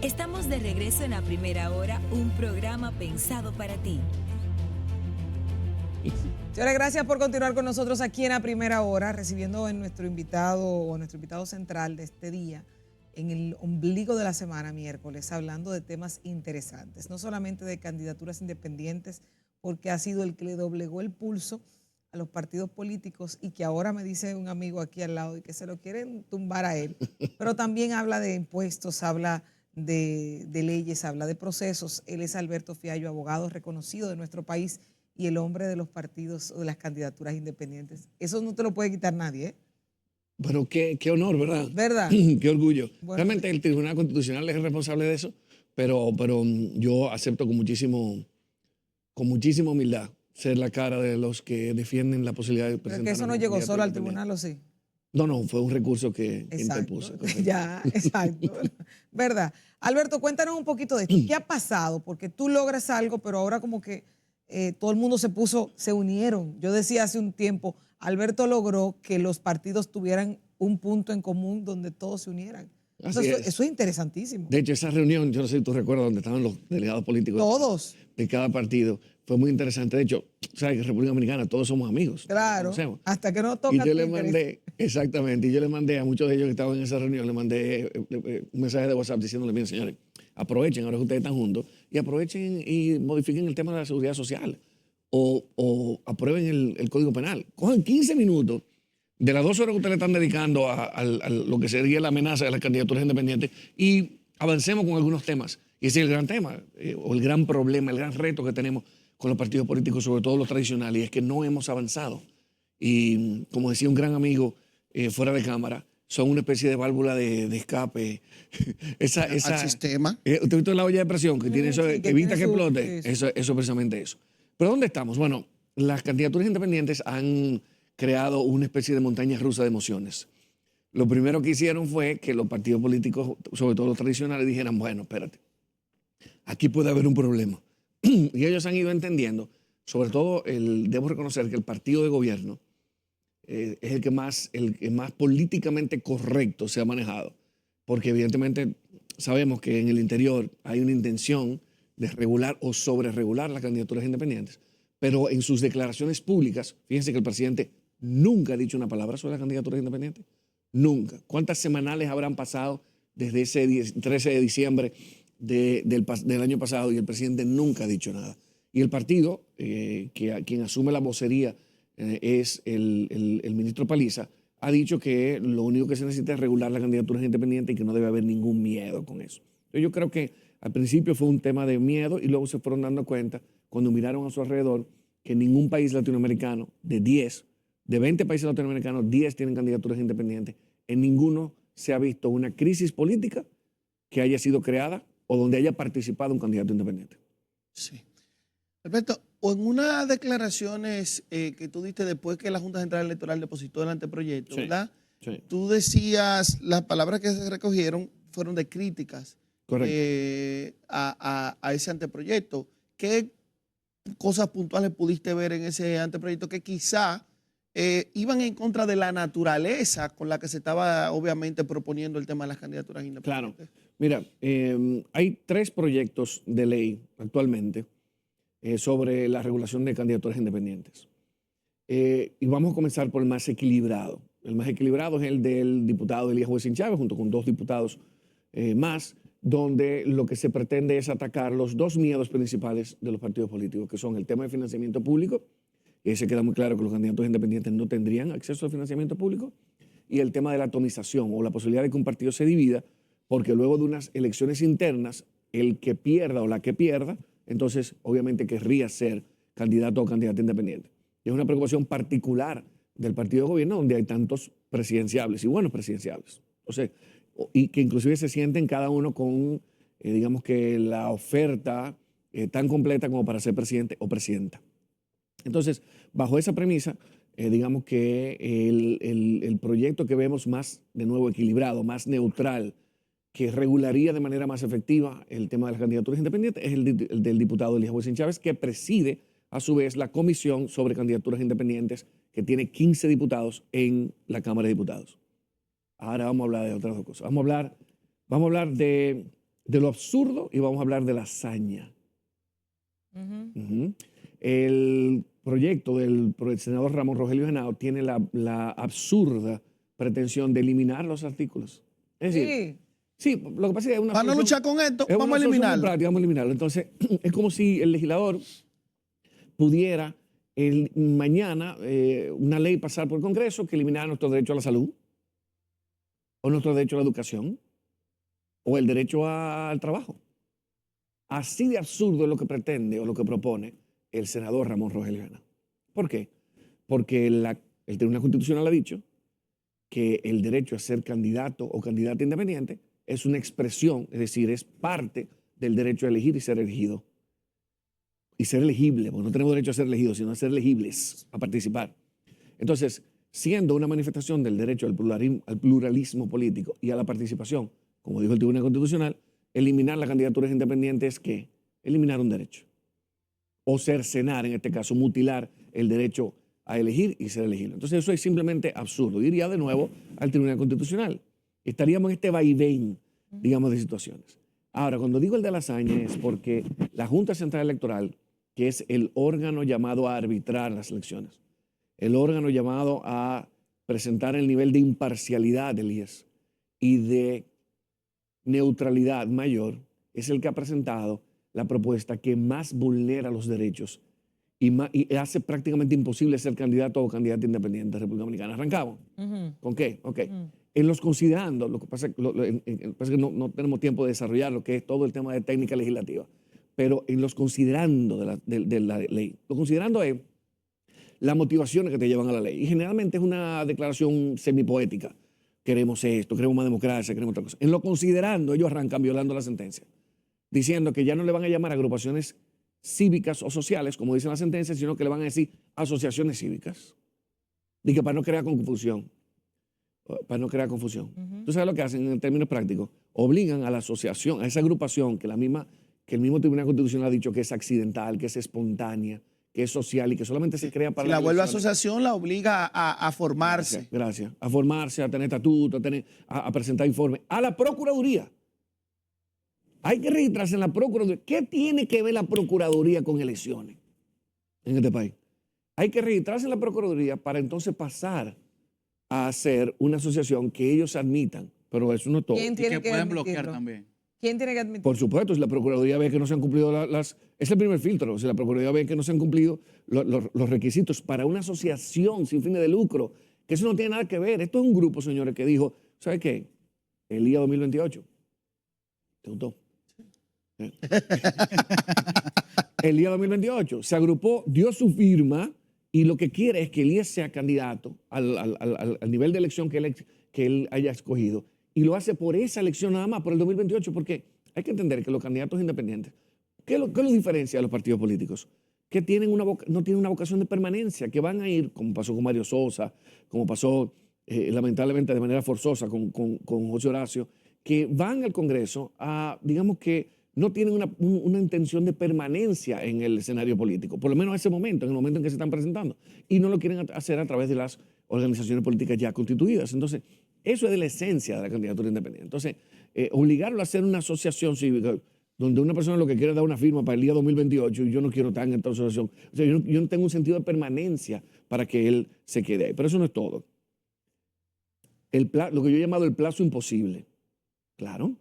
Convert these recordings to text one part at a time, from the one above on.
Estamos de regreso en A Primera Hora, un programa pensado para ti. Señores, gracias por continuar con nosotros aquí en A Primera Hora, recibiendo a nuestro invitado central de este día, en el ombligo de la semana, miércoles, hablando de temas interesantes, no solamente de candidaturas independientes, porque ha sido el que le doblegó el pulso a los partidos políticos y que ahora me dice un amigo aquí al lado y que se lo quieren tumbar a él, pero también habla de impuestos, habla de leyes, habla de procesos. Él es Alberto Fiallo, abogado reconocido de nuestro país y el hombre de los partidos o de las candidaturas independientes. Eso no te lo puede quitar nadie, ¿eh? Pero qué honor, ¿verdad? ¿Verdad? Qué orgullo. Bueno, Realmente el Tribunal Constitucional es el responsable de eso, pero yo acepto con muchísima humildad ser la cara de los que defienden la posibilidad de pero presentar que eso no una llegó candidata solo al independiente. tribunal, ¿o sí? No, fue un recurso que Exacto. interpuse. Ya, exacto. ¿Verdad? Alberto, cuéntanos un poquito de esto. ¿Qué ha pasado? Porque tú logras algo, pero ahora como que todo el mundo se unieron. Yo decía hace un tiempo, Alberto logró que los partidos tuvieran un punto en común donde todos se unieran. Así es. Eso es interesantísimo. De hecho, esa reunión, yo no sé si tú recuerdas, donde estaban los delegados políticos Todos. de cada partido, fue muy interesante. De hecho, sabes que en República Dominicana todos somos amigos. Claro, hasta que no toca. Y yo le mandé, exactamente, y yo le mandé a muchos de ellos que estaban en esa reunión, le mandé un mensaje de WhatsApp diciéndole, miren, señores, aprovechen ahora que ustedes están juntos y aprovechen y modifiquen el tema de la seguridad social o aprueben el Código Penal. Cojan 15 minutos de las 2 horas que ustedes le están dedicando a lo que sería la amenaza de las candidaturas independientes y avancemos con algunos temas. Y ese es el gran tema, o el gran problema, el gran reto que tenemos con los partidos políticos, sobre todo los tradicionales, y es que no hemos avanzado. Y como decía un gran amigo fuera de cámara, son una especie de válvula de escape. Al sistema. ¿Usted ha visto la olla de presión que tiene eso, Sí, que evita tiene que explote? eso. Eso precisamente eso. ¿Pero dónde estamos? Bueno, las candidaturas independientes han creado una especie de montaña rusa de emociones. Lo primero que hicieron fue que los partidos políticos, sobre todo los tradicionales, dijeran, bueno, espérate, aquí puede haber un problema. Y ellos han ido entendiendo, sobre todo, debo reconocer que el partido de gobierno es el que más políticamente correcto se ha manejado, porque evidentemente sabemos que en el interior hay una intención de regular o sobreregular las candidaturas independientes, pero en sus declaraciones públicas, fíjense que el presidente nunca ha dicho una palabra sobre las candidaturas independientes, nunca. ¿Cuántas semanales habrán pasado desde ese 13 de diciembre del año pasado y el presidente nunca ha dicho nada? Y el partido, quien asume la vocería es el ministro Paliza, ha dicho que lo único que se necesita es regular las candidaturas independientes y que no debe haber ningún miedo con eso. Entonces yo creo que al principio fue un tema de miedo y luego se fueron dando cuenta cuando miraron a su alrededor que ningún país latinoamericano de 20 países latinoamericanos, 10 tienen candidaturas independientes. En ninguno se ha visto una crisis política que haya sido creada o donde haya participado un candidato independiente. Sí. Alberto, o en unas declaraciones que tú diste después que la Junta Central Electoral depositó el anteproyecto, Sí, ¿verdad? sí. Tú decías, las palabras que se recogieron fueron de críticas a ese anteproyecto. ¿Qué cosas puntuales pudiste ver en ese anteproyecto que quizá iban en contra de la naturaleza con la que se estaba obviamente proponiendo el tema de las candidaturas independientes? Claro. Mira, hay 3 proyectos de ley actualmente sobre la regulación de candidaturas independientes. Y vamos a comenzar por el más equilibrado. El más equilibrado es el del diputado Elías Juezín Chávez, junto con 2 diputados más, donde lo que se pretende es atacar los 2 miedos principales de los partidos políticos, que son el tema de financiamiento público, y se queda muy claro que los candidatos independientes no tendrían acceso al financiamiento público, y el tema de la atomización o la posibilidad de que un partido se divida, porque luego de unas elecciones internas, el que pierda o la que pierda, entonces obviamente querría ser candidato o candidata independiente. Y es una preocupación particular del partido de gobierno donde hay tantos presidenciables y buenos presidenciables. O sea, y que inclusive se sienten cada uno con, digamos que la oferta tan completa como para ser presidente o presidenta. Entonces, bajo esa premisa, digamos que el proyecto que vemos más, de nuevo, equilibrado, más neutral, que regularía de manera más efectiva el tema de las candidaturas independientes, es el del diputado Elías Juezín Chávez, que preside a su vez la comisión sobre candidaturas independientes, que tiene 15 diputados en la Cámara de Diputados. Ahora vamos a hablar de otras 2 cosas. Vamos a hablar de de lo absurdo y vamos a hablar de la hazaña. El proyecto del senador Ramón Rogelio Henao tiene la absurda pretensión de eliminar los artículos. Es decir, sí, lo que pasa es que para no luchar con esto, vamos a eliminarlo. Vamos a eliminarlo. Entonces, es como si el legislador pudiera mañana una ley pasar por el Congreso que eliminara nuestro derecho a la salud, o nuestro derecho a la educación, o el derecho al trabajo. Así de absurdo es lo que pretende o lo que propone el senador Ramón Rogelio Henao. ¿Por qué? Porque el Tribunal Constitucional ha dicho que el derecho a ser candidato o candidata independiente es una expresión, es decir, es parte del derecho a elegir y ser elegido. Y ser elegible, porque no tenemos derecho a ser elegidos, sino a ser elegibles, a participar. Entonces, siendo una manifestación del derecho al pluralismo político y a la participación, como dijo el Tribunal Constitucional, eliminar las candidaturas independientes es ¿qué? Eliminar un derecho. O cercenar, en este caso, mutilar el derecho a elegir y ser elegible. Entonces eso es simplemente absurdo. Iría de nuevo al Tribunal Constitucional. Estaríamos en este vaivén, digamos, de situaciones. Ahora, cuando digo el de la hazaña es porque la Junta Central Electoral, que es el órgano llamado a arbitrar las elecciones, el órgano llamado a presentar el nivel de imparcialidad del IES y de neutralidad mayor, es el que ha presentado la propuesta que más vulnera los derechos y hace prácticamente imposible ser candidato o candidata independiente de República Dominicana. ¿Arrancamos? ¿Con qué? Ok. En los considerando, lo que pasa es que no tenemos tiempo de desarrollar lo que es todo el tema de técnica legislativa, pero en los considerando de la ley. Lo considerando es las motivaciones que te llevan a la ley. Y generalmente es una declaración semipoética. Queremos esto, queremos más democracia, queremos otra cosa. En lo considerando, ellos arrancan violando la sentencia, diciendo que ya no le van a llamar agrupaciones cívicas o sociales, como dice la sentencia, sino que le van a decir asociaciones cívicas. Y que para no crear confusión. Para no crear confusión. ¿Tú sabes lo que hacen en términos prácticos? Obligan a la asociación, a esa agrupación que el mismo Tribunal Constitucional ha dicho que es accidental, que es espontánea, que es social y que solamente se crea para si la vuelve asociación, la obliga a formarse. Gracias. A formarse, a tener estatuto, a presentar informes. A la Procuraduría. Hay que registrarse en la Procuraduría. ¿Qué tiene que ver la Procuraduría con elecciones en este país? Hay que registrarse en la Procuraduría para entonces pasar a ser una asociación que ellos admitan. Pero eso no es todo. ¿Quién tiene y que pueden bloquear también. ¿Quién tiene que admitir? Por supuesto, si la Procuraduría ve que no se han cumplido es el primer filtro. Si la Procuraduría ve que no se han cumplido los requisitos para una asociación sin fines de lucro, que eso no tiene nada que ver. Esto es un grupo, señores, que dijo, ¿sabe qué? El día 2028. ¿Te gustó? El día 2028 se agrupó, dio su firma y lo que quiere es que Elías sea candidato al nivel de elección que él haya escogido. Y lo hace por esa elección nada más, por el 2028, porque hay que entender que los candidatos independientes, ¿qué los diferencia de los partidos políticos? Que no tienen una vocación de permanencia, que van a ir, como pasó con Mario Sosa, como pasó lamentablemente de manera forzosa con José Horacio, que van al Congreso a, digamos que no tienen una intención de permanencia en el escenario político, por lo menos en ese momento, en el momento en que se están presentando, y no lo quieren hacer a través de las organizaciones políticas ya constituidas. Entonces, eso es de la esencia de la candidatura independiente. Entonces, obligarlo a hacer una asociación cívica donde una persona lo que quiere es dar una firma para el día 2028 y yo no quiero estar en esta asociación. O sea, yo no tengo un sentido de permanencia para que él se quede ahí. Pero eso no es todo. Lo que yo he llamado el plazo imposible. Claro.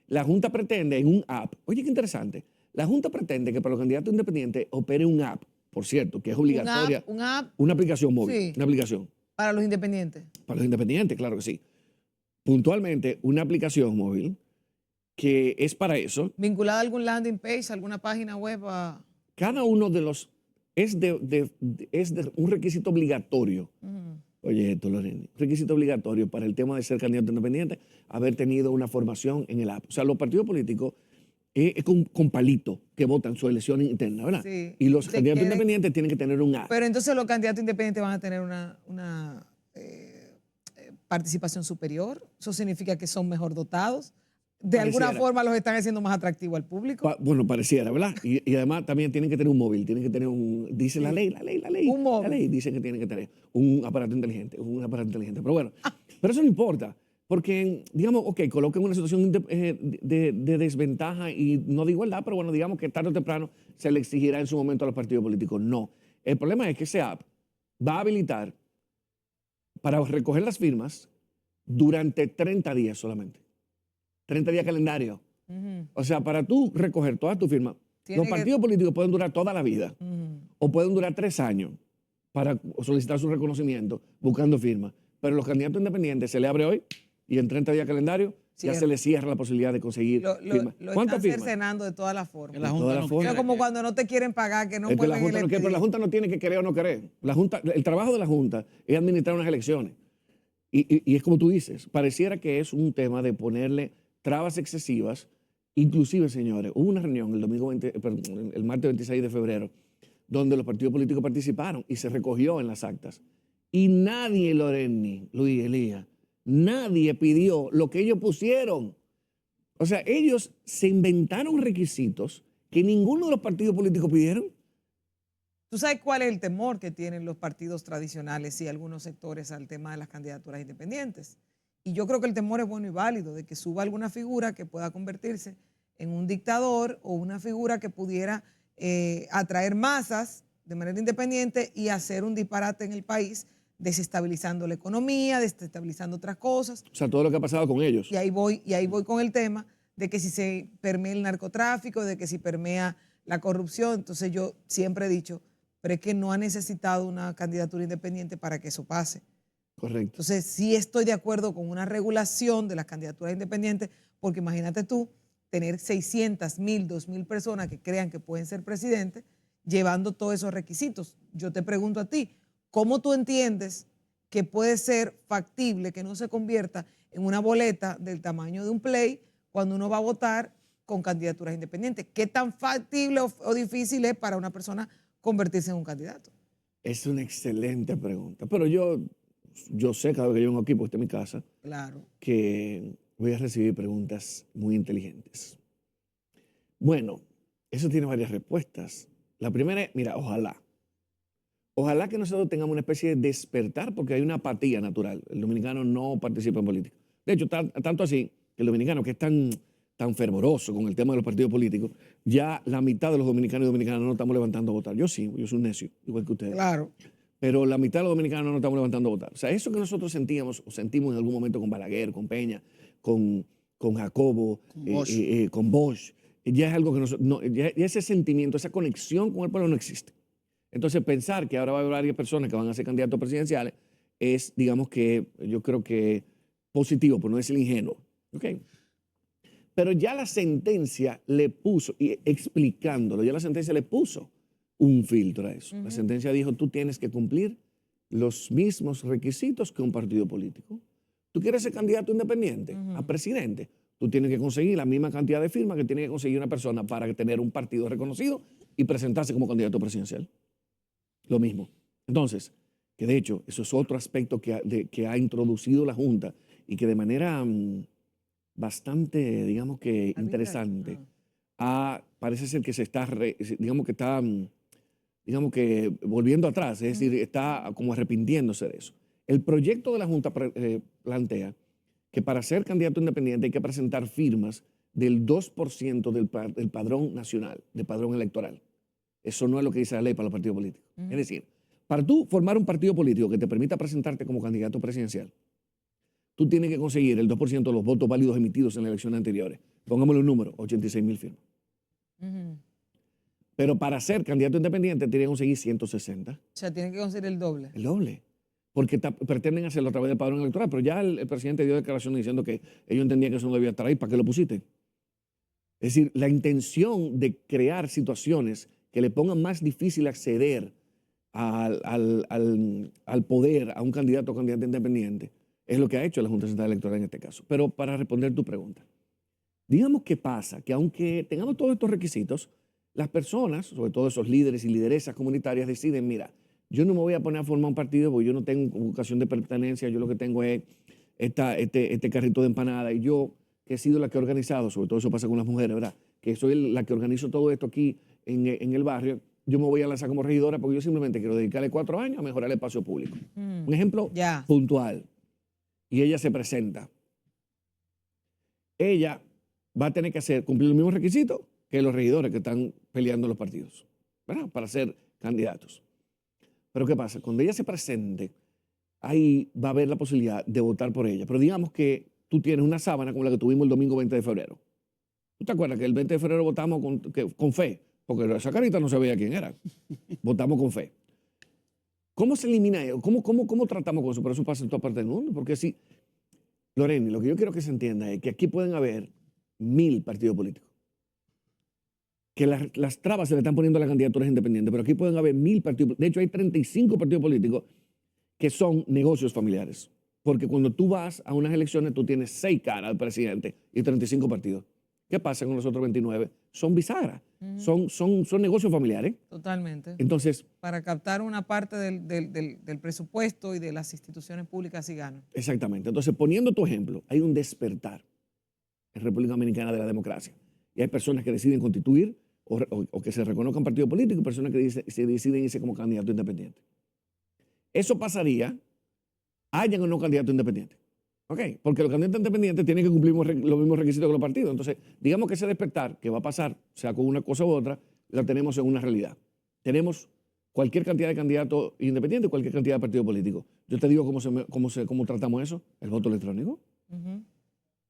La Junta pretende en un app, oye, qué interesante, la Junta pretende que para los candidatos independientes opere un app, por cierto, que es obligatoria. Una aplicación móvil, sí. Una aplicación. Para los independientes. Para los independientes, claro que sí. Puntualmente, una aplicación móvil que es para eso. ¿Vinculada a algún landing page, alguna página web? Cada uno de los es de un requisito obligatorio. Oye, esto, Lorena, requisito obligatorio para el tema de ser candidato independiente, haber tenido una formación en el app. O sea, los partidos políticos es con palito que votan su elección interna, ¿verdad? Sí. Y los candidatos independientes tienen que tener un app. Pero entonces los candidatos independientes van a tener una participación superior. Eso significa que son mejor dotados. De alguna forma los están haciendo más atractivos al público. Bueno, pareciera, ¿verdad? Y además también tienen que tener un móvil, tienen que tener dice sí. la ley. Un móvil. La ley dice que tienen que tener un aparato inteligente. Pero bueno, pero eso no importa, Porque, digamos, ok, coloca en una situación de desventaja y no de igualdad, pero bueno, digamos que tarde o temprano se le exigirá en su momento a los partidos políticos. No. El problema es que ese app va a habilitar para recoger las firmas durante 30 días solamente. 30 días calendario. O sea, para tú recoger todas tus firmas, los partidos políticos pueden durar toda la vida o pueden durar 3 años para solicitar su reconocimiento buscando firmas. Pero los candidatos independientes se le abre hoy y en 30 días calendario ya se le cierra la posibilidad de conseguir firmas. Lo ¿Cuántas están firmas? cercenando de todas las formas. La Junta no quiere. Es como cuando no te quieren pagar, que no Es que la vuelven Junta el no quiere, pero la Junta no tiene que querer o no querer. El trabajo de la Junta es administrar unas elecciones. Y es como tú dices, pareciera que es un tema de ponerle trabas excesivas. Inclusive, señores, hubo una reunión el martes 26 de febrero donde los partidos políticos participaron y se recogió en las actas. Y nadie, Loreni, Luis, Elías, nadie pidió lo que ellos pusieron. O sea, ellos se inventaron requisitos que ninguno de los partidos políticos pidieron. ¿Tú sabes cuál es el temor que tienen los partidos tradicionales y algunos sectores al tema de las candidaturas independientes? Y yo creo que el temor es bueno y válido de que suba alguna figura que pueda convertirse en un dictador o una figura que pudiera atraer masas de manera independiente y hacer un disparate en el país, desestabilizando la economía, desestabilizando otras cosas. O sea, todo lo que ha pasado con ellos. Y ahí voy con el tema de que si se permea el narcotráfico, de que si permea la corrupción. Entonces yo siempre he dicho, pero es que no ha necesitado una candidatura independiente para que eso pase. Correcto. Entonces sí estoy de acuerdo con una regulación de las candidaturas independientes, porque imagínate tú tener 600, 1,000, 2,000 personas que crean que pueden ser presidentes, llevando todos esos requisitos. Yo te pregunto a ti, ¿cómo tú entiendes que puede ser factible que no se convierta en una boleta del tamaño de un play cuando uno va a votar con candidaturas independientes? ¿Qué tan factible o difícil es para una persona convertirse en un candidato? Es una excelente pregunta. Pero yo sé cada vez que yo vengo aquí, porque esta es mi casa, Claro. que voy a recibir preguntas muy inteligentes. Bueno, eso tiene varias respuestas. La primera es, mira, ojalá. Ojalá que nosotros tengamos una especie de despertar, porque hay una apatía natural. El dominicano no participa en política. De hecho, tanto así que el dominicano, que es tan fervoroso con el tema de los partidos políticos, ya la mitad de los dominicanos y dominicanas no estamos levantando a votar. Yo sí, yo soy un necio, igual que ustedes. Claro. Pero la mitad de los dominicanos no estamos levantando a votar. O sea, eso que nosotros sentíamos o sentimos en algún momento con Balaguer, con Peña, con Jacobo, con Bosch, ya es algo que ya ese sentimiento, esa conexión con el pueblo no existe. Entonces, pensar que ahora va a haber varias personas que van a ser candidatos presidenciales es, digamos que, yo creo que positivo, por no decir ingenuo. ¿Okay? Pero ya la sentencia le puso, y explicándolo, ya la sentencia le puso un filtro a eso. La sentencia dijo, tú tienes que cumplir los mismos requisitos que un partido político. Tú quieres ser candidato independiente a presidente, tú tienes que conseguir la misma cantidad de firmas que tiene que conseguir una persona para tener un partido reconocido y presentarse como candidato presidencial. Lo mismo. Entonces, que de hecho, eso es otro aspecto que ha introducido la Junta y que de manera bastante, digamos que interesante, parece ser que se está, digamos que volviendo atrás, es decir, está como arrepintiéndose de eso. El proyecto de la Junta plantea que para ser candidato independiente hay que presentar firmas del 2% del padrón nacional, del padrón electoral. Eso no es lo que dice la ley para los partidos políticos. Es decir, para tú formar un partido político que te permita presentarte como candidato presidencial, tú tienes que conseguir el 2% de los votos válidos emitidos en las elecciones anteriores. Pongámosle un número, 86,000 firmas. Pero para ser candidato independiente tiene que conseguir 160. O sea, tiene que conseguir el doble. El doble. Porque pretenden hacerlo a través del padrón electoral. Pero ya el presidente dio declaraciones diciendo que ellos entendían que eso no debía estar ahí. ¿Para qué lo pusiste? Es decir, la intención de crear situaciones que le pongan más difícil acceder al poder a un candidato o candidata independiente es lo que ha hecho la Junta Central Electoral en este caso. Pero para responder tu pregunta, digamos que pasa que aunque tengamos todos estos requisitos, las personas, sobre todo esos líderes y lideresas comunitarias, deciden, mira, yo no me voy a poner a formar un partido porque yo no tengo vocación de pertenencia, yo lo que tengo es este carrito de empanada y yo, que he sido la que he organizado, sobre todo eso pasa con las mujeres, ¿verdad? Que soy la que organizo todo esto aquí en el barrio, yo me voy a lanzar como regidora porque yo simplemente quiero dedicarle 4 años a mejorar el espacio público. Un ejemplo puntual. Y ella se presenta ella va a tener que cumplir los mismos requisitos que los regidores que están peleando los partidos, ¿verdad? Para ser candidatos. Pero ¿qué pasa? Cuando ella se presente, ahí va a haber la posibilidad de votar por ella. Pero digamos que tú tienes una sábana como la que tuvimos el domingo 20 de febrero. ¿Tú te acuerdas que el 20 de febrero votamos con fe? Porque esa carita no se veía quién era. Votamos con fe. ¿Cómo se elimina eso? ¿Cómo tratamos con eso? Pero eso pasa en toda parte del mundo. Porque si, Loreni, lo que yo quiero que se entienda es que aquí pueden haber 1000 partidos políticos. Que las trabas se le están poniendo a las candidaturas independientes, pero aquí pueden haber 1000 partidos. De hecho, hay 35 partidos políticos que son negocios familiares. Porque cuando tú vas a unas elecciones, tú tienes 6 caras al presidente y 35 partidos. ¿Qué pasa con los otros 29? Son bisagras, son negocios familiares. Totalmente. Entonces, Para captar una parte del presupuesto y de las instituciones públicas y ganan. exactamente. Entonces, poniendo tu ejemplo, hay un despertar en República Dominicana de la democracia. Y hay personas que deciden constituir o que se reconozcan partido político y personas que se deciden irse como candidato independiente. Eso pasaría, hayan o no candidato independiente. ¿Ok? Porque los candidatos independientes tienen que cumplir los mismos requisitos que los partidos. Entonces, digamos que ese despertar que va a pasar, sea con una cosa u otra, la tenemos en una realidad. Tenemos cualquier cantidad de candidatos independientes, cualquier cantidad de partidos políticos. Yo te digo cómo tratamos eso, el voto electrónico.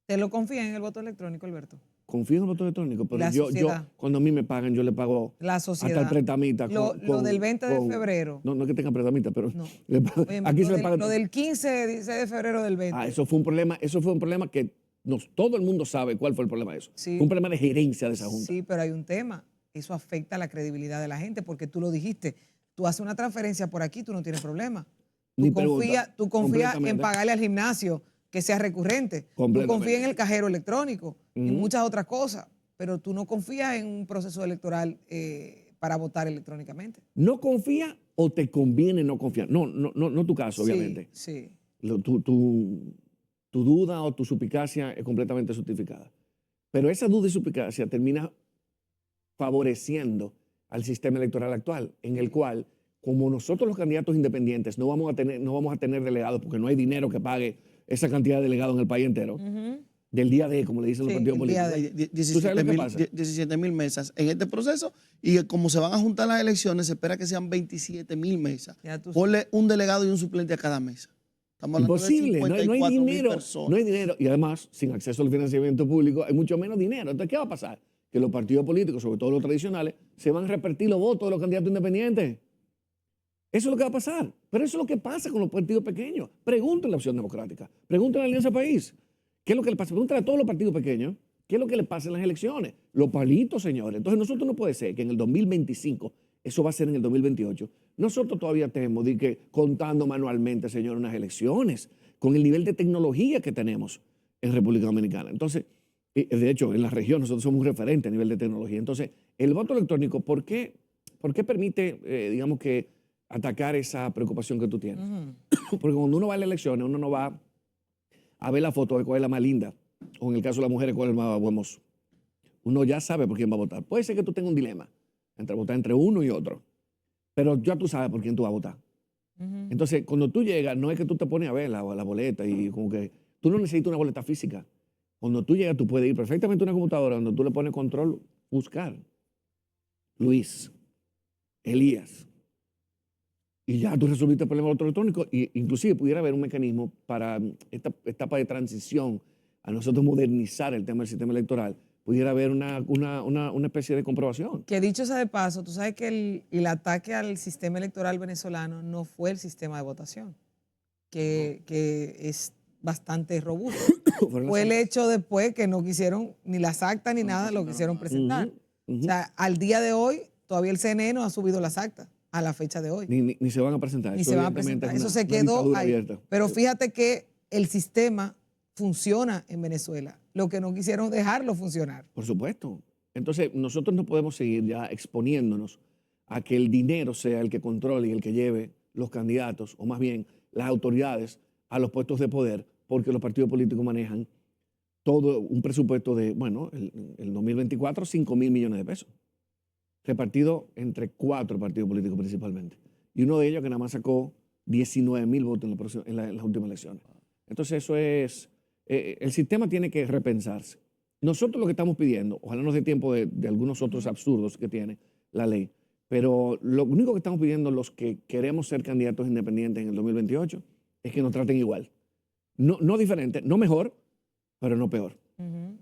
¿Te lo confías en el voto electrónico, Alberto? Confío en el voto electrónico, pero La yo sociedad. cuando a mí me pagan, yo le pago La sociedad. hasta el pretamita. Lo del 20 de febrero. No es que tenga pretamita, pero No. Oye, aquí se le paga. Lo del 15, 16 de febrero del 20. Eso fue un problema que todo el mundo sabe cuál fue el problema de eso. Sí. Fue un problema de gerencia de esa junta. Sí, pero hay un tema. Eso afecta la credibilidad de la gente porque tú lo dijiste. Tú haces una transferencia por aquí, tú no tienes problema. Ni pregunta. Tú confías en Completamente. pagarle al gimnasio que sea recurrente. Tú Completamente. confías en el cajero electrónico y Ujú. muchas otras cosas, pero tú no confías en un proceso electoral para votar electrónicamente. ¿No confía o te conviene no confiar? No tu caso, obviamente. Sí. Tu duda o tu suspicacia es completamente justificada. Pero esa duda y suspicacia termina favoreciendo al sistema electoral actual, en el cual, como nosotros los candidatos independientes no vamos a tener delegados porque no hay dinero que pague esa cantidad de delegados en el país entero, del día D, como le dicen los Sí, partidos el día políticos. D. ¿Tú sabes lo que pasa? 17,000 mesas en este proceso y como se van a juntar las elecciones, se espera que sean 27,000 mesas. Ya tú Ponle un delegado y un suplente a cada mesa. Estamos hablando Imposible, de no hay 54,000 dinero, personas. no hay dinero. Y además, sin acceso al financiamiento público, hay mucho menos dinero. Entonces, ¿qué va a pasar? Que los partidos políticos, sobre todo los tradicionales, se van a repartir los votos de los candidatos independientes. Eso es lo que va a pasar. Pero eso es lo que pasa con los partidos pequeños. Pregúntenle a la Opción Democrática, pregúntenle a la Alianza País. ¿Qué es lo que le pasa? Pregúntenle a todos los partidos pequeños. ¿Qué es lo que le pasa en las elecciones? Los palitos, señores. Entonces, nosotros no puede ser que en el 2025, eso va a ser en el 2028, nosotros todavía tenemos de que contando manualmente, señor, unas elecciones, con el nivel de tecnología que tenemos en República Dominicana. Entonces, de hecho, en la región nosotros somos un referente a nivel de tecnología. Entonces, el voto electrónico, ¿por qué permite, digamos que, atacar esa preocupación que tú tienes? Porque cuando uno va a las elecciones, uno no va a ver la foto de cuál es la más linda, o en el caso de las mujeres, cuál es el más buen mozo. Uno ya sabe por quién va a votar. Puede ser que tú tengas un dilema entre votar entre uno y otro, pero ya tú sabes por quién tú vas a votar. Entonces, cuando tú llegas, no es que tú te pones a ver la boleta y como que tú no necesitas una boleta física. Cuando tú llegas, tú puedes ir perfectamente a una computadora donde tú le pones control, buscar Luis, Elías, y ya tú resolviste el problema del voto electrónico. Y inclusive pudiera haber un mecanismo para esta etapa de transición a nosotros modernizar el tema del sistema electoral. Pudiera haber una especie de comprobación. Que dicho sea de paso, tú sabes que el ataque al sistema electoral venezolano no fue el sistema de votación, que es bastante robusto. Fue el hecho después que no quisieron ni las actas ni nada, lo quisieron presentar. O sea, al día de hoy, todavía el CNE no ha subido las actas a la fecha de hoy. Ni se van a presentar. Ni Eso se van a evidentemente presentar. es Eso una se quedó dictadura ahí. abierta. Pero fíjate que el sistema funciona en Venezuela. Lo que no quisieron dejarlo funcionar. Por supuesto. Entonces, nosotros no podemos seguir ya exponiéndonos a que el dinero sea el que controle y el que lleve los candidatos, o más bien las autoridades, a los puestos de poder, porque los partidos políticos manejan todo un presupuesto de, bueno, el 2024, 5,000 millones de pesos, repartido entre 4 partidos políticos principalmente. Y uno de ellos que nada más sacó 19,000 votos en las últimas elecciones. Entonces, eso es el sistema tiene que repensarse. Nosotros lo que estamos pidiendo, ojalá nos dé tiempo de algunos otros absurdos que tiene la ley, pero lo único que estamos pidiendo los que queremos ser candidatos independientes en el 2028 es que nos traten igual. No diferente, no mejor, pero no peor.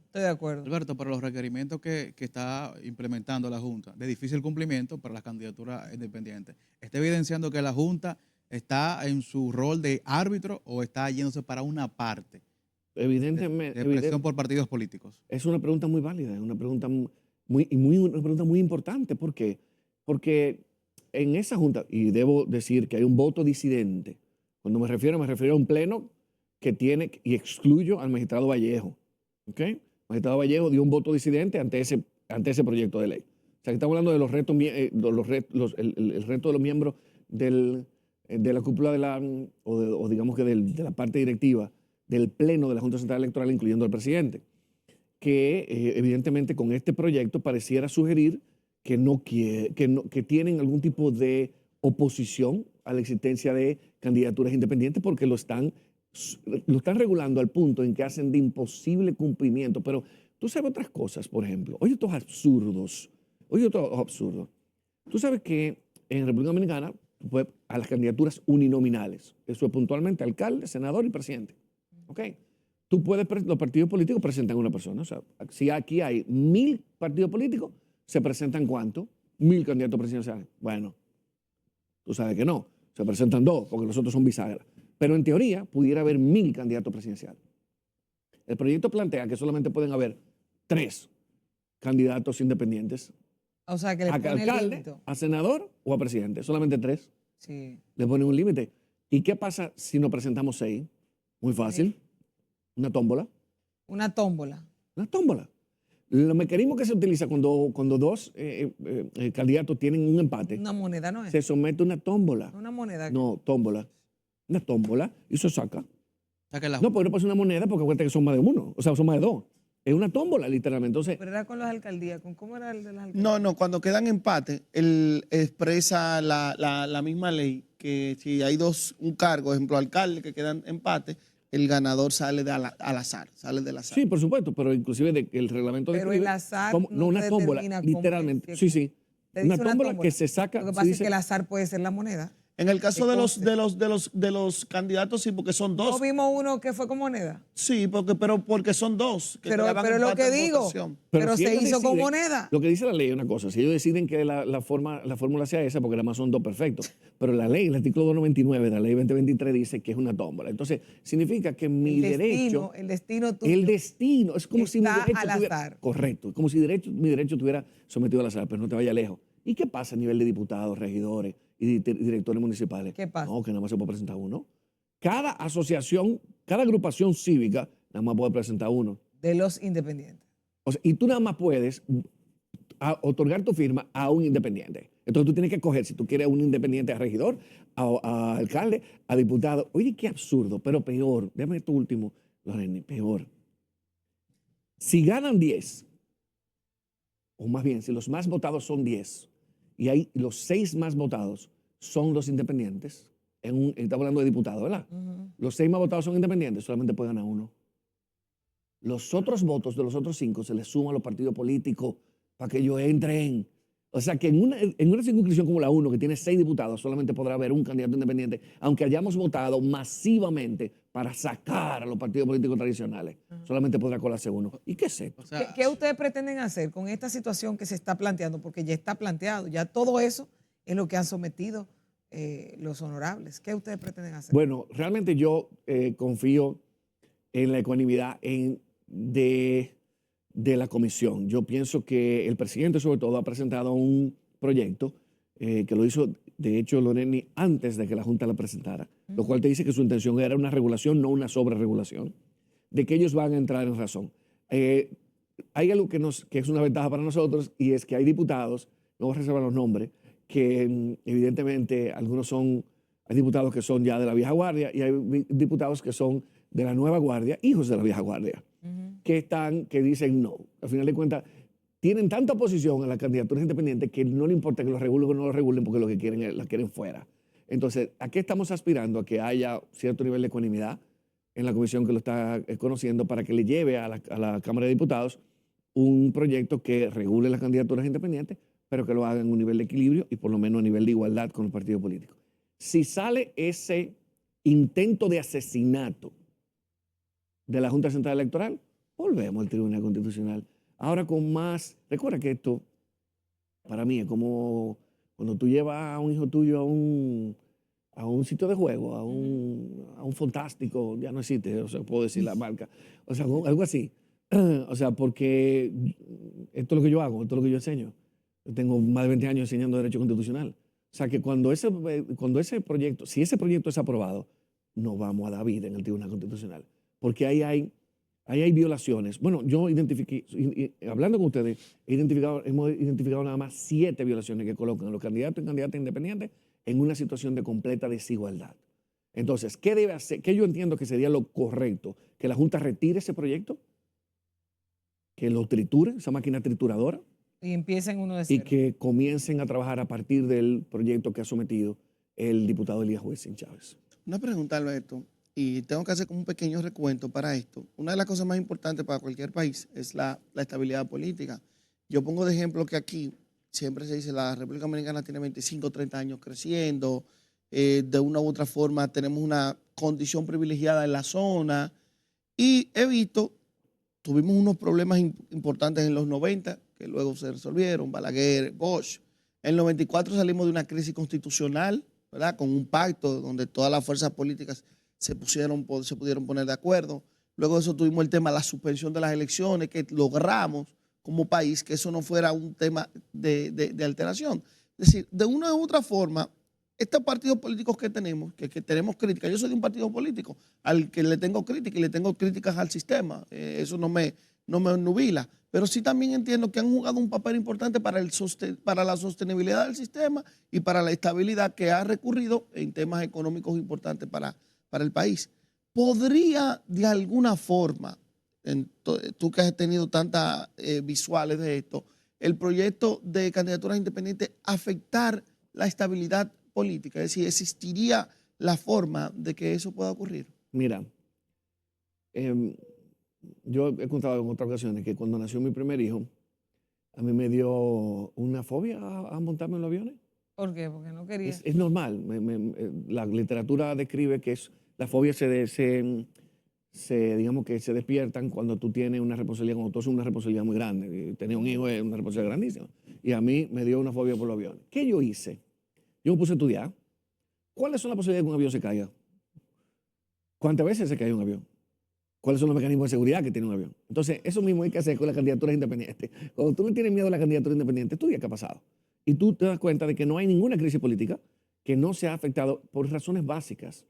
Estoy de acuerdo. Alberto, pero los requerimientos que está implementando la Junta, de difícil cumplimiento para las candidaturas independientes, ¿está evidenciando que la Junta está en su rol de árbitro o está yéndose para una parte Evidentemente, de presión por partidos políticos? es una pregunta muy válida, es una pregunta una pregunta muy importante. ¿Por qué? Porque en esa Junta, y debo decir que hay un voto disidente, cuando me refiero a un pleno que tiene, y excluyo al magistrado Vallejo, ¿ok? El magistrado Vallejo dio un voto disidente ante ese proyecto de ley. O sea, que estamos hablando de los retos, el reto de los miembros de la cúpula o digamos que de la parte directiva del pleno de la Junta Central Electoral, incluyendo al presidente, que evidentemente con este proyecto pareciera sugerir que tienen algún tipo de oposición a la existencia de candidaturas independientes porque lo están regulando al punto en que hacen de imposible cumplimiento. Pero tú sabes otras cosas, por ejemplo. Oye, estos absurdos. Tú sabes que en República Dominicana, a las candidaturas uninominales, eso es puntualmente alcalde, senador y presidente. ¿Ok? Los partidos políticos presentan una persona. O sea, si aquí hay 1000 partidos políticos, ¿se presentan cuánto? 1000 candidatos presidenciales. Bueno, tú sabes que no. Se presentan 2, porque los otros son bisagras. Pero en teoría, pudiera haber 1000 candidatos presidenciales. El proyecto plantea que solamente pueden haber 3 candidatos independientes. O sea, que le A pone el alcalde, límite. a senador o a presidente. Solamente 3. Sí. Le ponen un límite. ¿Y qué pasa si nos presentamos 6? Muy fácil. Una tómbola. Una tómbola. Una tómbola. Los mecanismos que se utiliza cuando 2 candidatos tienen un empate, Una moneda, ¿no es? se somete a una tómbola. Una moneda. No, tómbola. Una tómbola y se saca. O sea, que la No, porque no puede ser una moneda porque acuérdate que son más de uno. O sea, son más de 2. Es una tómbola, literalmente. Entonces, Pero era con las alcaldías. ¿Cómo era el de las alcaldías? No, cuando quedan empate, él expresa la misma ley que si hay un cargo, ejemplo, alcalde, que quedan empate, el ganador sale al azar, sale del azar. sí, por supuesto, pero inclusive el reglamento Pero describe el azar cómo- no una te tómbola, determina cómo literalmente. es. Sí, sí. Te Una dice tómbola que se saca. Lo que se pasa es dice- que el azar puede ser la moneda. En el caso Que de conste. de los candidatos, sí, porque son 2. ¿No vimos uno que fue con moneda? Sí, porque son 2. Pero lo que digo, pero si se ellos hizo con deciden- moneda. Lo que dice la ley es una cosa. Si ellos deciden que la fórmula sea esa, porque además son 2 perfectos. Pero la ley, el artículo 299 de la ley 2023 dice que es una tómbola. Entonces, significa que mi derecho. El destino tuyo. El destino. Es como si mi está derecho al estuviera- azar. Correcto. Como si mi derecho estuviera sometido al azar, pero no te vaya lejos. ¿Y qué pasa a nivel de diputados, regidores y directores municipales? ¿Qué pasa? No, que nada más se puede presentar uno. Cada asociación, cada agrupación cívica, nada más puede presentar uno. De los independientes. O sea, y tú nada más puedes otorgar tu firma a un independiente. Entonces tú tienes que escoger si tú quieres un independiente a regidor, a alcalde, a diputado. Oye, qué absurdo, pero peor. Déjame esto último, Lorena, peor. Si ganan 10, o más bien, si los más votados son 10, y hay los 6 más votados son los independientes, estamos hablando de diputados, ¿verdad? Los 6 más votados son independientes, solamente puede ganar uno. Los otros votos de los otros 5 se les suman a los partidos políticos para que ellos entren. O sea que en una circunscripción como la 1, que tiene 6 diputados, solamente podrá haber un candidato independiente, aunque hayamos votado masivamente para sacar a los partidos políticos tradicionales. Solamente podrá colarse uno. ¿Y qué es esto? O sea, ¿Qué ustedes pretenden hacer con esta situación que se está planteando? Porque ya está planteado, ya todo eso es lo que han sometido los honorables. ¿Qué ustedes pretenden hacer? Bueno, realmente yo confío en la ecuanimidad de la comisión. Yo pienso que el presidente, sobre todo, ha presentado un proyecto que lo hizo, de hecho, Loreni, antes de que la Junta la presentara, lo cual te dice que su intención era una regulación, no una sobreregulación, de que ellos van a entrar en razón. Hay algo que es una ventaja para nosotros, y es que hay diputados, no voy a reservar los nombres, que evidentemente hay diputados que son ya de la vieja guardia y hay diputados que son de la nueva guardia, hijos de la vieja guardia, que dicen no. Al final de cuentas, tienen tanta oposición a las candidaturas independientes que no le importa que los regulen o no los regulen, porque lo que quieren la quieren fuera. Entonces, ¿a qué estamos aspirando? A que haya cierto nivel de ecuanimidad en la comisión que lo está conociendo para que le lleve a la Cámara de Diputados un proyecto que regule las candidaturas independientes, pero que lo haga en un nivel de equilibrio y por lo menos a nivel de igualdad con los partidos políticos. Si sale ese intento de asesinato de la Junta Central Electoral, volvemos al Tribunal Constitucional. Ahora con más, recuerda que esto para mí es como cuando tú llevas a un hijo tuyo a un sitio de juego, a un fantástico, ya no existe, o sea, puedo decir la marca, o sea, algo así. O sea, porque esto es lo que yo hago, esto es lo que yo enseño. Yo tengo más de 20 años enseñando Derecho Constitucional. O sea, que cuando ese proyecto, si ese proyecto es aprobado, nos vamos a dar vida en el Tribunal Constitucional. Porque ahí hay violaciones. Bueno, yo identifiqué, hablando con ustedes, hemos identificado nada más 7 violaciones que colocan a los candidatos y candidatas independientes en una situación de completa desigualdad. Entonces, ¿qué debe hacer? ¿Qué yo entiendo que sería lo correcto? Que la Junta retire ese proyecto, que lo triture, esa máquina trituradora, Y empiecen uno de y cero. que comiencen a trabajar a partir del proyecto que ha sometido el diputado Elías Juezín Chávez. Una pregunta, Alberto, y tengo que hacer como un pequeño recuento para esto. Una de las cosas más importantes para cualquier país es la estabilidad política. Yo pongo de ejemplo que aquí siempre se dice la República Dominicana tiene 25, 30 años creciendo, de una u otra forma tenemos una condición privilegiada en la zona y he visto, tuvimos unos problemas importantes en los 90 que luego se resolvieron, Balaguer, Bosch. En el 94 salimos de una crisis constitucional, ¿verdad? Con un pacto donde todas las fuerzas políticas se pudieron poner de acuerdo. Luego de eso tuvimos el tema de la suspensión de las elecciones, que logramos como país que eso no fuera un tema de alteración. Es decir, de una u otra forma, estos partidos políticos que tenemos tenemos críticas, yo soy de un partido político al que le tengo críticas y le tengo críticas al sistema, eso no me nubila, pero sí también entiendo que han jugado un papel importante para la sostenibilidad del sistema y para la estabilidad que ha recurrido en temas económicos importantes para el país. ¿Podría de alguna forma, tú que has tenido tantas visuales de esto, el proyecto de candidaturas independientes afectar la estabilidad política? Es decir, ¿existiría la forma de que eso pueda ocurrir? Mira, yo he contado en otras ocasiones que cuando nació mi primer hijo, a mí me dio una fobia a montarme en los aviones. ¿Por qué? Porque no quería. Es normal. La literatura describe que las fobias digamos que se despiertan cuando tú tienes una responsabilidad, cuando tú haces una responsabilidad muy grande. Tener un hijo es una responsabilidad grandísima. Y a mí me dio una fobia por los aviones. ¿Qué yo hice? Yo me puse a estudiar. ¿Cuáles son las posibilidades de que un avión se caiga? ¿Cuántas veces se cae un avión? ¿Cuáles son los mecanismos de seguridad que tiene un avión? Entonces, eso mismo hay que hacer con las candidaturas independientes. Cuando tú no tienes miedo a la candidatura independiente, estudia qué ha pasado. Y tú te das cuenta de que no hay ninguna crisis política que no sea afectado por razones básicas.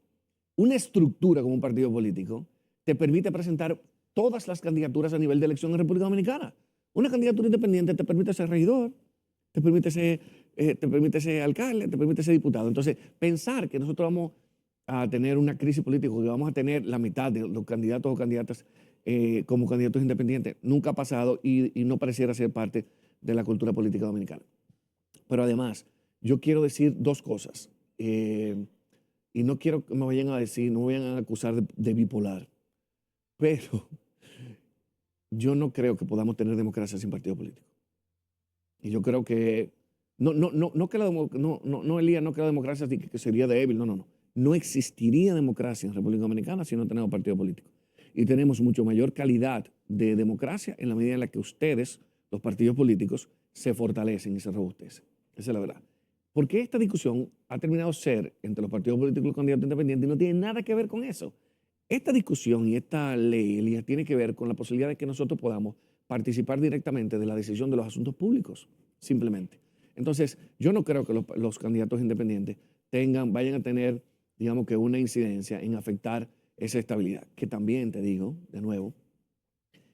Una estructura como un partido político te permite presentar todas las candidaturas a nivel de elección en República Dominicana. Una candidatura independiente te permite ser regidor, te permite ser alcalde, te permite ser diputado. Entonces, pensar que nosotros vamos a tener una crisis política, que vamos a tener la mitad de los candidatos o candidatas como candidatos independientes, nunca ha pasado y no pareciera ser parte de la cultura política dominicana. Pero además, yo quiero decir 2 cosas. Y no quiero que me vayan a decir, no me vayan a acusar de bipolar. Pero yo no creo que podamos tener democracia sin partido político. Y yo creo que, Elías, no que la democracia que sería débil, no. No existiría democracia en República Dominicana si no tenemos partido político. Y tenemos mucho mayor calidad de democracia en la medida en la que ustedes, los partidos políticos, se fortalecen y se robustecen. Esa es la verdad. Porque esta discusión ha terminado ser entre los partidos políticos y los candidatos independientes y no tiene nada que ver con eso. Esta discusión y esta ley, Elías, tiene que ver con la posibilidad de que nosotros podamos participar directamente de la decisión de los asuntos públicos, simplemente. Entonces, yo no creo que los candidatos independientes vayan a tener, digamos que una incidencia en afectar esa estabilidad, que también te digo, de nuevo,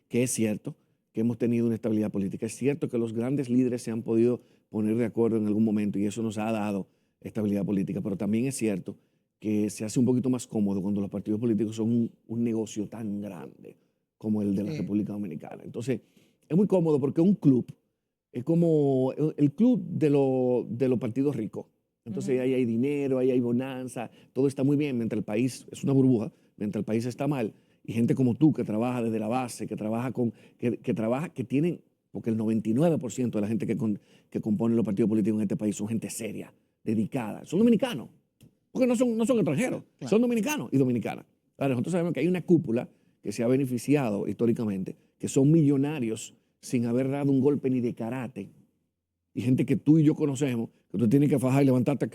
que es cierto que hemos tenido una estabilidad política. Es cierto que los grandes líderes se han podido poner de acuerdo en algún momento y eso nos ha dado estabilidad política, pero también es cierto que se hace un poquito más cómodo cuando los partidos políticos son un negocio tan grande como el de la República Dominicana. Entonces, es muy cómodo porque un club es como el club de los partidos ricos. Entonces, ahí hay dinero, ahí hay bonanza, todo está muy bien, mientras el país es una burbuja, mientras el país está mal, y gente como tú que trabaja desde la base, que tienen, porque el 99% de la gente que compone los partidos políticos en este país son gente seria, dedicada, son dominicanos, porque no son extranjeros, Claro. son dominicanos y dominicanas. Ahora, nosotros sabemos que hay una cúpula que se ha beneficiado históricamente, que son millonarios sin haber dado un golpe ni de karate, y gente que tú y yo conocemos, que tú tienes que fajar y levantarte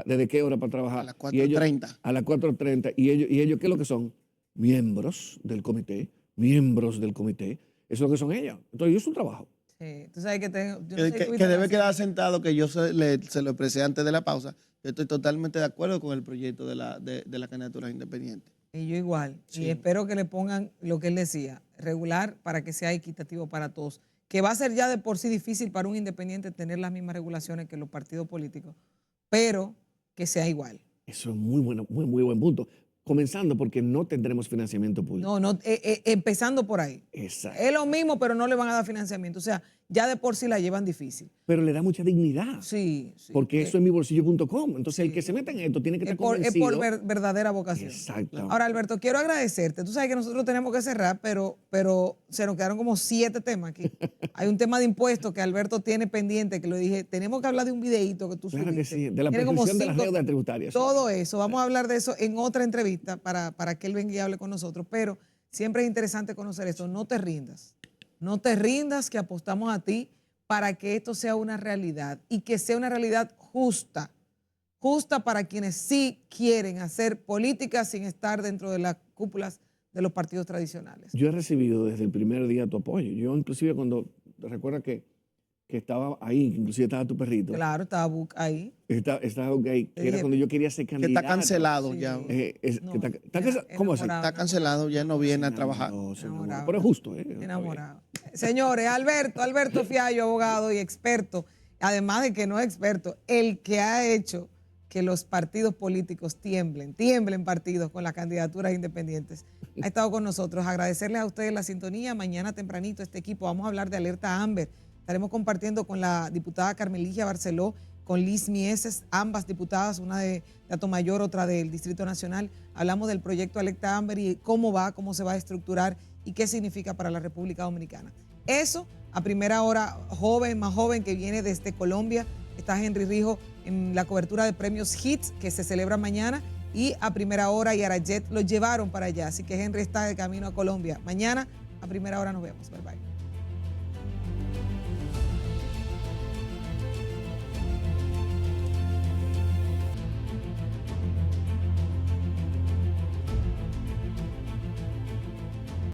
¿desde qué hora para trabajar? A las Y ellos- 4:30. A las 4:30. ¿Y ellos qué es lo que son? Miembros del comité. Eso es lo que son ellos. Entonces, es un trabajo. Sí, tú sabes que yo no Que, sé que- qué que viste debe la quedar serie. sentado, que yo se lo expresé antes de la pausa. Yo estoy totalmente de acuerdo con el proyecto de la candidatura independiente. Y yo igual. Sí. Y espero que le pongan lo que él decía, regular para que sea equitativo para todos. Que va a ser ya de por sí difícil para un independiente tener las mismas regulaciones que los partidos políticos, pero que sea igual. Eso es muy buen punto. Comenzando porque no tendremos financiamiento público. No, empezando por ahí. Exacto. Es lo mismo, pero no le van a dar financiamiento. O sea, ya de por sí la llevan difícil. Pero le da mucha dignidad. Sí. Porque eso es mibolsillo.com. Entonces, sí. el que se meta en esto tiene que Es estar por convencido. verdadera vocación. Exacto. Ahora, Alberto, quiero agradecerte. Tú sabes que nosotros tenemos que cerrar, pero se nos quedaron como 7 temas aquí. Hay un tema de impuestos que Alberto tiene pendiente, que lo dije, tenemos que hablar de un videíto que tú Claro que subiste. sí. De la Tiene como prescripción de las 5 deudas tributarias. Todo eso. Vamos a hablar de eso en otra entrevista para que él venga y hable con nosotros. Pero siempre es interesante conocer esto. No te rindas. No te rindas, que apostamos a ti para que esto sea una realidad y que sea una realidad justa. Justa para quienes sí quieren hacer política sin estar dentro de las cúpulas de los partidos tradicionales. Yo he recibido desde el primer día tu apoyo. Yo inclusive cuando, recuerda que estaba ahí, que inclusive estaba tu perrito. Claro, estaba Buc ahí. Estaba ok, que era dije cuando yo quería ser Que candidato. está cancelado Sí. ya. No, ¿Cómo así? enamorado. Está cancelado, ya no viene a trabajar. No, se enamoró. Enamorado. Pero es justo. Está bien. Enamorado. Señores, Alberto Fiallo, abogado y experto, además de que no es experto, el que ha hecho que los partidos políticos tiemblen partidos con las candidaturas independientes, ha estado con nosotros. Agradecerles a ustedes la sintonía. Mañana tempranito este equipo vamos a hablar de alerta Amber. Estaremos compartiendo con la diputada Carmeligia Barceló, con Liz Mieses, ambas diputadas, una de Atomayor, otra del Distrito Nacional. Hablamos del proyecto Alerta Amber y cómo se va a estructurar y qué significa para la República Dominicana. Eso a primera hora, más joven, que viene desde Colombia. Está Henry Rijo en la cobertura de premios HITS que se celebra mañana, y a primera hora y Arayet lo llevaron para allá. Así que Henry está de camino a Colombia. Mañana a primera hora nos vemos. Bye bye.